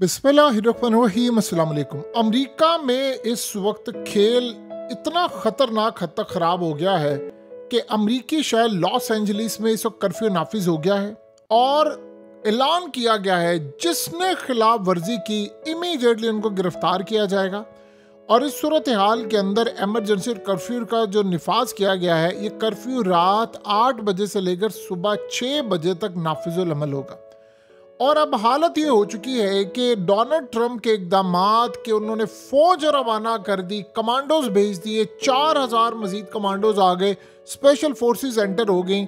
बिस्मिल्लाहिर्रहमानिर्रहीम। अस्सलाम वालेकुम। अमेरिका में इस वक्त खेल इतना ख़तरनाक हद तक ख़राब हो गया है कि अमेरिकी शहर लॉस एंजलिस में इस वक्त कर्फ्यू नाफिज हो गया है और ऐलान किया गया है जिसने खिलाफ वर्जी की इमीडिएटली उनको गिरफ्तार किया जाएगा। और इस सूरत हाल के अंदर एमरजेंसी कर्फ्यू का जो निफाज किया गया है, ये कर्फ्यू रात 8 बजे से लेकर सुबह 6 बजे तक नाफिजुल अमल होगा। और अब हालत ये हो चुकी है कि डोनाल्ड ट्रंप के इकदामात के उन्होंने फौज रवाना कर दी, कमांडोज भेज दिए, 4000 मजीद कमांडोज आ गए, स्पेशल फोर्सेस एंटर हो गई,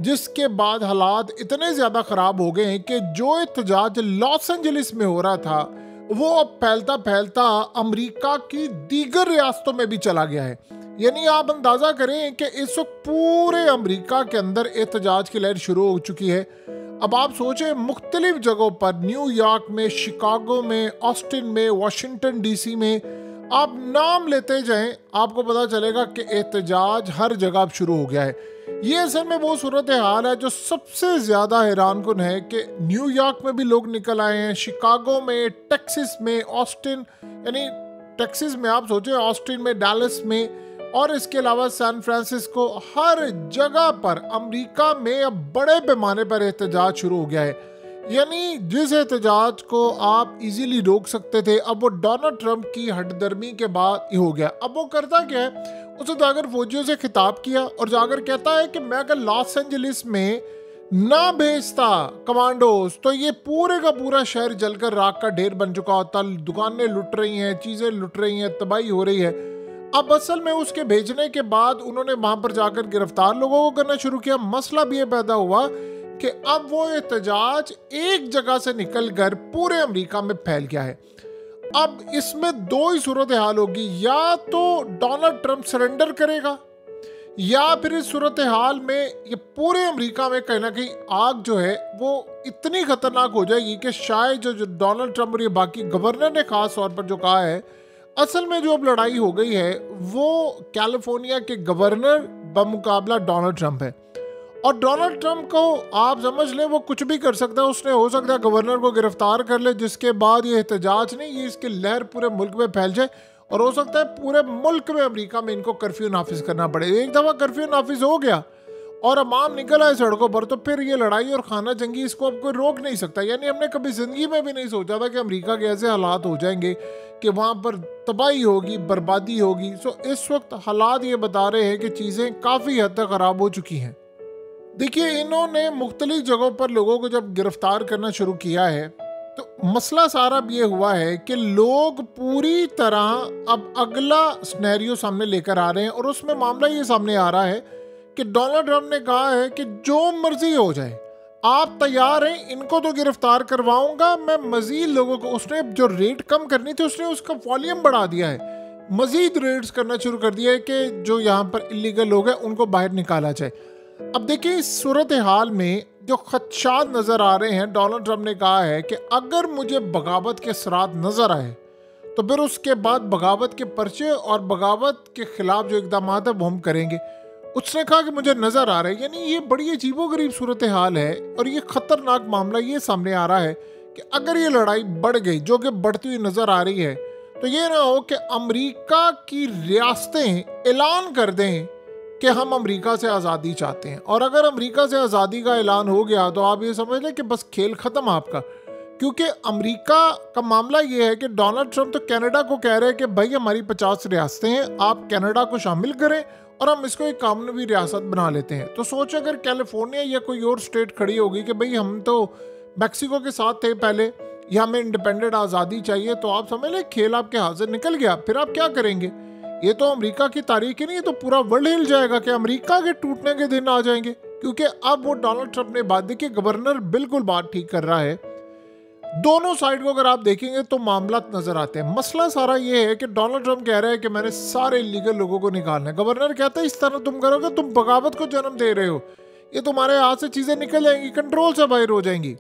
जिसके बाद हालात इतने ज़्यादा ख़राब हो गए हैं कि जो एहतजाज लॉस एंजलिस में हो रहा था वो अब फैलता फैलता अमेरिका की दीगर रियासतों में भी चला गया है। यानी आप अंदाज़ा करें कि इस वक्त पूरे अमेरिका के अंदर एहतजाज की लहर शुरू हो चुकी है। अब आप सोचें, मुख्तलिफ जगहों पर, न्यूयॉर्क में, शिकागो में, ऑस्टिन में, वाशिंगटन डीसी में, आप नाम लेते जाएं आपको पता चलेगा कि एहतजाज हर जगह अब शुरू हो गया है। ये असल में वो सूरत हाल है जो सबसे ज़्यादा हैरानकुन है कि न्यूयॉर्क में भी लोग निकल आए हैं, शिकागो में, टेक्सास में, ऑस्टिन, यानी टेक्सास में आप सोचें, ऑस्टिन में, डैलस में, और इसके अलावा सैन फ्रांसिस्को, हर जगह पर अमेरिका में अब बड़े पैमाने पर एहतजाज शुरू हो गया है। यानी जिस एहतजाज को आप इजीली रोक सकते थे, अब वो डोनाल्ड ट्रंप की हटदर्मी के बाद ही हो गया। अब वो करता क्या है, उसने जाकर फौजियों से खिताब किया और जाकर कहता है कि मैं अगर लॉस एंजलिस में ना भेजता कमांडोज तो ये पूरे का पूरा शहर जलकर राख का ढेर बन चुका होता, दुकानें लुट रही हैं, चीज़ें लुट रही हैं, तबाही हो रही है। अब असल में उसके भेजने के बाद उन्होंने वहां पर जाकर गिरफ्तार लोगों को करना शुरू किया। मसला भी ये पैदा हुआ कि अब वो एहतजाज एक जगह से निकलकर पूरे अमेरिका में फैल गया है। अब इसमें दो ही सूरत हाल होगी, या तो डोनाल्ड ट्रंप सरेंडर करेगा या फिर इस सूरत हाल में ये पूरे अमेरिका में कहीं ना कहीं आग जो है वो इतनी खतरनाक हो जाएगी कि शायद जो डोनाल्ड ट्रंप और ये बाकी गवर्नर ने खास तौर पर जो कहा है, असल में जो अब लड़ाई हो गई है वो कैलिफोर्निया के गवर्नर बमुकाबला डोनाल्ड ट्रंप है। और डोनाल्ड ट्रंप को आप समझ लें वो कुछ भी कर सकता है। उसने हो सकता है गवर्नर को गिरफ्तार कर ले, जिसके बाद ये एहतजाज नहीं, ये इसकी लहर पूरे मुल्क में फैल जाए और हो सकता है पूरे मुल्क में, अमेरिका में इनको कर्फ्यू नाफिज करना पड़े। एक दफ़ा कर्फ्यू नाफिज हो गया और अवाम निकल आए सड़कों पर, तो फिर ये लड़ाई और खाना जंगी इसको अब कोई रोक नहीं सकता। यानी हमने कभी ज़िंदगी में भी नहीं सोचा था कि अमेरिका के ऐसे हालात हो जाएंगे कि वहाँ पर तबाही होगी, बर्बादी होगी। सो इस वक्त हालात ये बता रहे हैं कि चीज़ें काफ़ी हद तक ख़राब हो चुकी हैं। देखिए, इन्होंने मुख्तलिफ जगहों पर लोगों को जब गिरफ्तार करना शुरू किया है तो मसला सारा अब ये हुआ है कि लोग पूरी तरह अब अगला सिनेरियो सामने लेकर आ रहे हैं और उसमें मामला ये सामने आ रहा है कि डोनाल्ड ट्रंप ने कहा है कि जो मर्जी हो जाए, आप तैयार हैं, इनको तो गिरफ्तार करवाऊंगा, मैं मजीद लोगों को, उसने जो रेट कम करनी थी उसने उसका वॉल्यूम बढ़ा दिया है, मजीद रेट्स करना शुरू कर दिया है कि जो यहाँ पर इलीगल लोग हैं उनको बाहर निकाला जाए। अब देखिए, इस सूरत हाल में जो खदशात नज़र आ रहे हैं, डोनाल्ड ट्रंप ने कहा है कि अगर मुझे बगावत के असरात नज़र आए तो फिर उसके बाद बगावत के पर्चे और बगावत के खिलाफ जो इकदाम है वो हम करेंगे। उसने कहा कि मुझे नज़र आ रहा है। यानी ये बड़ी अजीबोगरीब सूरत हाल है और ये ख़तरनाक मामला ये सामने आ रहा है कि अगर ये लड़ाई बढ़ गई, जो कि बढ़ती हुई नज़र आ रही है, तो ये ना हो कि अमेरिका की रियासतें ऐलान कर दें कि हम अमेरिका से आज़ादी चाहते हैं। और अगर अमेरिका से आज़ादी का ऐलान हो गया तो आप ये समझ लें कि बस खेल ख़त्म आपका। क्योंकि अमेरिका का मामला ये है कि डोनाल्ड ट्रंप तो कनाडा को कह रहे हैं कि भाई हमारी 50 रियासतें हैं, आप कनाडा को शामिल करें और हम इसको एक कानूनी रियासत बना लेते हैं। तो सोचो अगर कैलिफोर्निया या कोई और स्टेट खड़ी होगी कि भाई हम तो मैक्सिको के साथ थे पहले, या हमें इंडिपेंडेंट आज़ादी चाहिए, तो आप समझ लें खेल आपके हाथ से निकल गया। फिर आप क्या करेंगे? ये तो अमेरिका की तारीख ही नहीं, तो पूरा वर्ल्ड हिल जाएगा कि अमेरिका के टूटने के दिन आ जाएंगे। क्योंकि अब वो डोनाल्ड ट्रंप ने बात देखी, गवर्नर बिल्कुल बात ठीक कर रहा है। दोनों साइड को अगर आप देखेंगे तो मामला नजर आते हैं। मसला सारा ये है कि डोनाल्ड ट्रंप कह रहा है कि मैंने सारे इलीगल लोगों को निकालना है। गवर्नर कहता है इस तरह तुम करोगे, तुम बगावत को जन्म दे रहे हो, ये तुम्हारे हाथ से चीजें निकल जाएंगी, कंट्रोल से बाहर हो जाएंगी।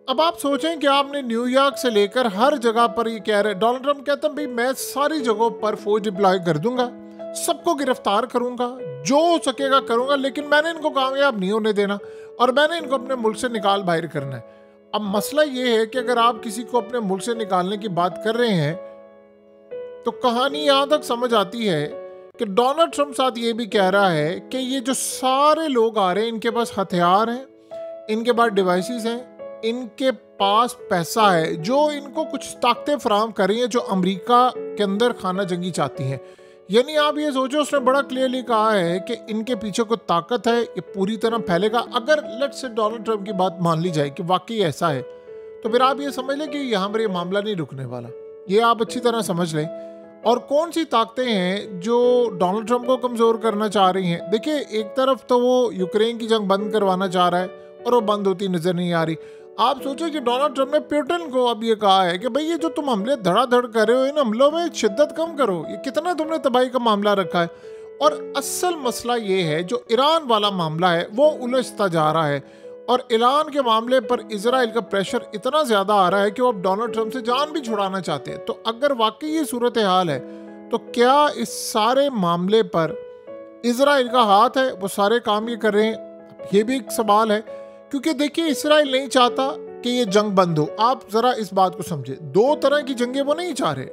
अब आप सोचें कि आपने न्यूयॉर्क से लेकर हर जगह पर ये कह रहे हैं, डोनाल्ड ट्रंप कहता है भाई मैं सारी जगहों पर फौज डिप्लॉय कर दूंगा, सबको गिरफ्तार करूंगा, जो हो सकेगा करूंगा, लेकिन मैंने इनको कामयाब नहीं होने देना और मैंने इनको अपने मुल्क से निकाल बाहर करना है। अब मसला ये है कि अगर आप किसी को अपने मुल्क से निकालने की बात कर रहे हैं तो कहानी यहाँ तक समझ आती है कि डोनाल्ड ट्रंप साथ ये भी कह रहा है कि ये जो सारे लोग आ रहे हैं इनके पास हथियार हैं, इनके पास डिवाइसेस हैं, इनके पास पैसा है जो इनको कुछ ताकतें फराहम कर रही हैं जो अमेरिका के अंदर खाना जंगी चाहती हैं। यानी आप ये सोचो, उसने बड़ा क्लियरली कहा है कि इनके पीछे कोई ताकत है, ये पूरी तरह फैलेगा। अगर लेट्स से डोनाल्ड ट्रंप की बात मान ली जाए कि वाकई ऐसा है तो फिर आप ये समझ लें कि यहाँ पर ये मामला नहीं रुकने वाला, ये आप अच्छी तरह समझ लें। और कौन सी ताकतें हैं जो डोनाल्ड ट्रंप को कमज़ोर करना चाह रही हैं? देखिए, एक तरफ तो वो यूक्रेन की जंग बंद करवाना चाह रहा है और वो बंद होती नज़र नहीं आ रही। आप सोचो कि डोनाल्ड ट्रंप ने पुतिन को अब ये कहा है कि भाई ये जो तुम हमले धड़ाधड़ कर रहे हो, इन हमलों में शिद्दत कम करो, ये कितना तुमने तबाही का मामला रखा है। और असल मसला ये है, जो ईरान वाला मामला है वो उलझता जा रहा है और ईरान के मामले पर इजराइल का प्रेशर इतना ज़्यादा आ रहा है कि वो अब डोनाल्ड ट्रंप से जान भी छुड़ाना चाहते हैं। तो अगर वाकई ये सूरत हाल है तो क्या इस सारे मामले पर इजराइल का हाथ है? वो सारे काम ये कर रहे हैं, ये भी एक सवाल है। क्योंकि देखिए, इजराइल नहीं चाहता कि ये जंग बंद हो। आप ज़रा इस बात को समझे, दो तरह की जंगें वो नहीं चाह रहे।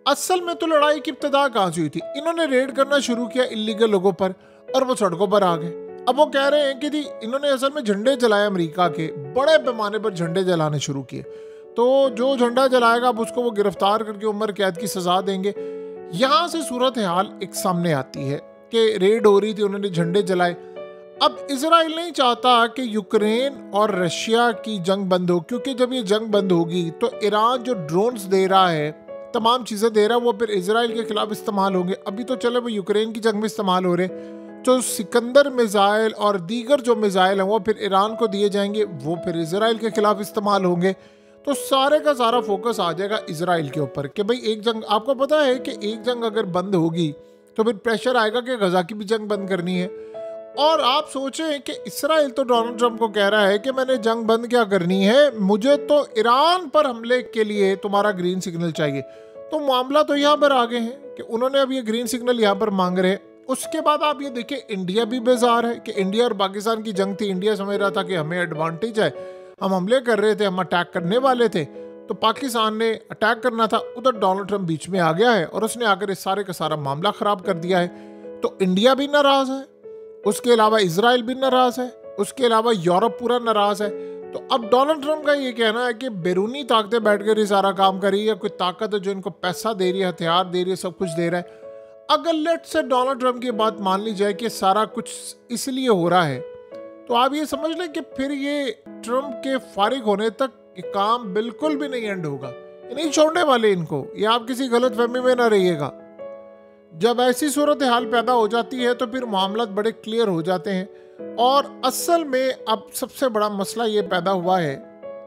असल में तो लड़ाई की इब्तिदा कहाँ से हुई थी? इन्होंने रेड करना शुरू किया इलीगल लोगों पर और वो सड़कों पर आ गए। अब वो कह रहे हैं कि जी इन्होंने असल में झंडे जलाए, अमेरिका के बड़े पैमाने पर झंडे जलाने शुरू किए, तो जो झंडा जलाएगा अब उसको वो गिरफ्तार करके उम्र कैद की सजा देंगे। यहाँ से सूरत हाल एक सामने आती है कि रेड हो रही थी, उन्होंने झंडे जलाए। अब इजराइल नहीं चाहता कि यूक्रेन और रशिया की जंग बंद हो, क्योंकि जब ये जंग बंद होगी तो ईरान जो ड्रोन्स दे रहा है, तमाम चीज़ें दे रहा है, वो फिर इजराइल के खिलाफ इस्तेमाल होंगे। अभी तो चले वो यूक्रेन की जंग में इस्तेमाल हो रहे, जो सिकंदर मिसाइल और दीगर जो मिसाइल हैं वो फिर ईरान को दिए जाएंगे, वो फिर इजराइल के खिलाफ इस्तेमाल होंगे। तो सारे का सारा फोकस आ जाएगा इजराइल के ऊपर कि भाई एक जंग, आपको पता है कि एक जंग अगर बंद होगी तो फिर प्रेशर आएगा कि गजा की भी जंग बंद करनी है। और आप सोचें कि इसराइल तो डोनाल्ड ट्रंप को कह रहा है कि मैंने जंग बंद क्या करनी है, मुझे तो ईरान पर हमले के लिए तुम्हारा ग्रीन सिग्नल चाहिए। तो मामला तो यहाँ पर आ गए हैं कि उन्होंने अब ये ग्रीन सिग्नल यहाँ पर मांग रहे हैं। उसके बाद आप ये देखिए, इंडिया भी बेजार है कि इंडिया और पाकिस्तान की जंग थी, इंडिया समझ रहा था कि हमें एडवांटेज है, हम हमले कर रहे थे, हम अटैक करने वाले थे, तो पाकिस्तान ने अटैक करना था, उधर डोनाल्ड ट्रंप बीच में आ गया है और उसने आकर इस सारे का सारा मामला ख़राब कर दिया है। तो इंडिया भी नाराज़ है, उसके अलावा इजराइल भी नाराज़ है, उसके अलावा यूरोप पूरा नाराज़ है। तो अब डोनाल्ड ट्रंप का ये कहना है कि बैरूनी ताकतें बैठकर ये सारा काम कर रही है, कोई ताकत है जो इनको पैसा दे रही है, हथियार दे रही है, सब कुछ दे रहा है। अगर लेट से डोनाल्ड ट्रंप की बात मान ली जाए कि सारा कुछ इसलिए हो रहा है, तो आप ये समझ लें कि फिर ये ट्रंप के फारिग होने तक ये काम बिल्कुल भी नहीं एंड होगा, ये नहीं छोड़ने वाले इनको। ये आप किसी गलत फहमी में ना रहिएगा। जब ऐसी सूरत हाल पैदा हो जाती है तो फिर मामला बड़े क्लियर हो जाते हैं। और असल में अब सबसे बड़ा मसला ये पैदा हुआ है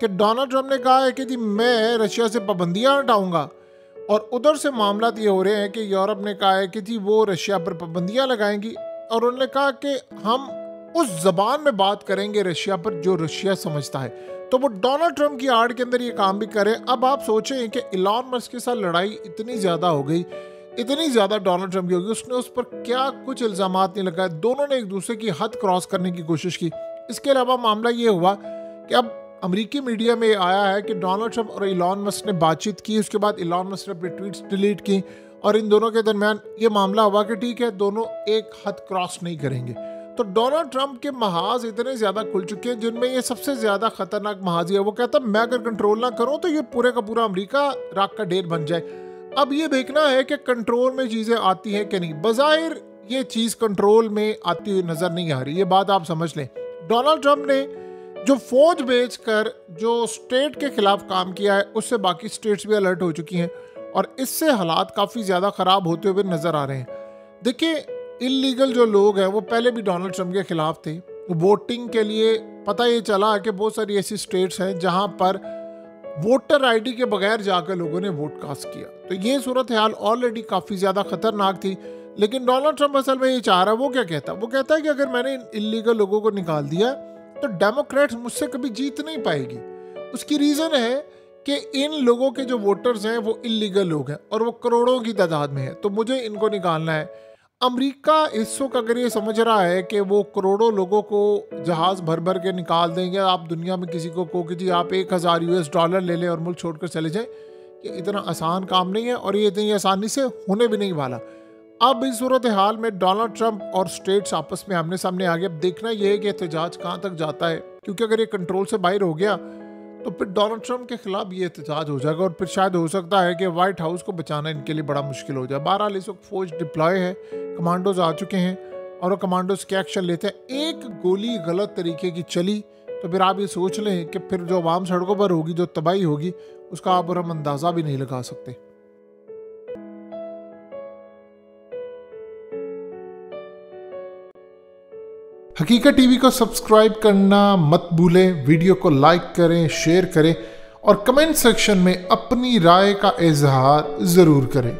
कि डोनाल्ड ट्रंप ने कहा है कि जी मैं रशिया से पाबंदियां हटाऊंगा, और उधर से मामला ये हो रहे हैं कि यूरोप ने कहा है कि जी वो रशिया पर पाबंदियां लगाएंगी, और उन्होंने कहा कि हम उस जबान में बात करेंगे रशिया पर जो रशिया समझता है। तो वो डोनाल्ड ट्रंप की आड़ के अंदर ये काम भी करें। अब आप सोचें कि इलॉन मस्क के साथ लड़ाई इतनी ज़्यादा हो गई, इतनी ज़्यादा डोनाल्ड ट्रंप की होगी, उसने उस पर क्या कुछ इल्ज़ामात नहीं लगाए, दोनों ने एक दूसरे की हद क्रॉस करने की कोशिश की। इसके अलावा मामला ये हुआ कि अब अमेरिकी मीडिया में आया है कि डोनाल्ड ट्रंप और इलॉन मस्क ने बातचीत की, उसके बाद इलॉन मस्क ने अपने ट्वीट्स डिलीट की और इन दोनों के दरमियान ये मामला हुआ कि ठीक है, दोनों एक हद क्रॉस नहीं करेंगे। तो डोनाल्ड ट्रंप के महाज इतने ज़्यादा खुल चुके हैं, जिनमें ये सबसे ज़्यादा खतरनाक महाज है। वो कहता है मैं अगर कंट्रोल ना करूँ तो ये पूरे का पूरा अमेरिका राख का ढेर बन जाए। अब ये देखना है कि कंट्रोल में चीज़ें आती हैं कि नहीं। बज़ाहिर ये चीज़ कंट्रोल में आती हुई नज़र नहीं आ रही, ये बात आप समझ लें। डोनाल्ड ट्रंप ने जो फौज भेजकर जो स्टेट के खिलाफ काम किया है, उससे बाकी स्टेट्स भी अलर्ट हो चुकी हैं और इससे हालात काफ़ी ज़्यादा ख़राब होते हुए नज़र आ रहे हैं। देखिए, इलीगल जो लोग हैं वो पहले भी डोनाल्ड ट्रंप के खिलाफ थे। वोटिंग के लिए पता ये चला कि बहुत सारी ऐसी स्टेट्स हैं जहां पर वोटर आईडी के बगैर जाकर लोगों ने वोट कास्ट किया। तो ये सूरत हाल ऑलरेडी काफ़ी ज़्यादा ख़तरनाक थी। लेकिन डोनाल्ड ट्रंप असल में ये चाह रहा है, वो क्या कहता है, वो कहता है कि अगर मैंने इन इलीगल लोगों को निकाल दिया तो डेमोक्रेट्स मुझसे कभी जीत नहीं पाएगी। उसकी रीज़न है कि इन लोगों के जो वोटर्स हैं वो इलीगल लोग हैं और वो करोड़ों की तादाद में है, तो मुझे इनको निकालना है। अमेरिका इस वक्त अगर ये समझ रहा है कि वो करोड़ों लोगों को जहाज़ भर भर के निकाल देंगे, आप दुनिया में किसी को कहो कि जी आप $1000 ले लें और मुल्क छोड़कर चले जाएं, ये इतना आसान काम नहीं है और ये इतनी आसानी से होने भी नहीं वाला। अब इस सूरत हाल में डोनाल्ड ट्रंप और स्टेट्स आपस में आमने सामने आ गए। अब देखना यह है कि एहतजाज कहाँ तक जाता है, क्योंकि अगर ये कंट्रोल से बाहर हो गया तो फिर डोनाल्ड ट्रंप के खिलाफ ये एहतजाज हो जाएगा और फिर शायद हो सकता है कि व्हाइट हाउस को बचाना इनके लिए बड़ा मुश्किल हो जाए। बहरहाल इस वक्त फौज डिप्लॉय है, कमांडोज आ चुके हैं और वो कमांडोज क्या एक्शन लेते हैं। एक गोली गलत तरीके की चली तो फिर आप ये सोच लें कि फिर जो आवाम सड़कों पर होगी, जो तबाही होगी, उसका आप और हम अंदाज़ा भी नहीं लगा सकते। हकीकत टीवी को सब्सक्राइब करना मत भूलें, वीडियो को लाइक करें, शेयर करें और कमेंट सेक्शन में अपनी राय का इजहार ज़रूर करें।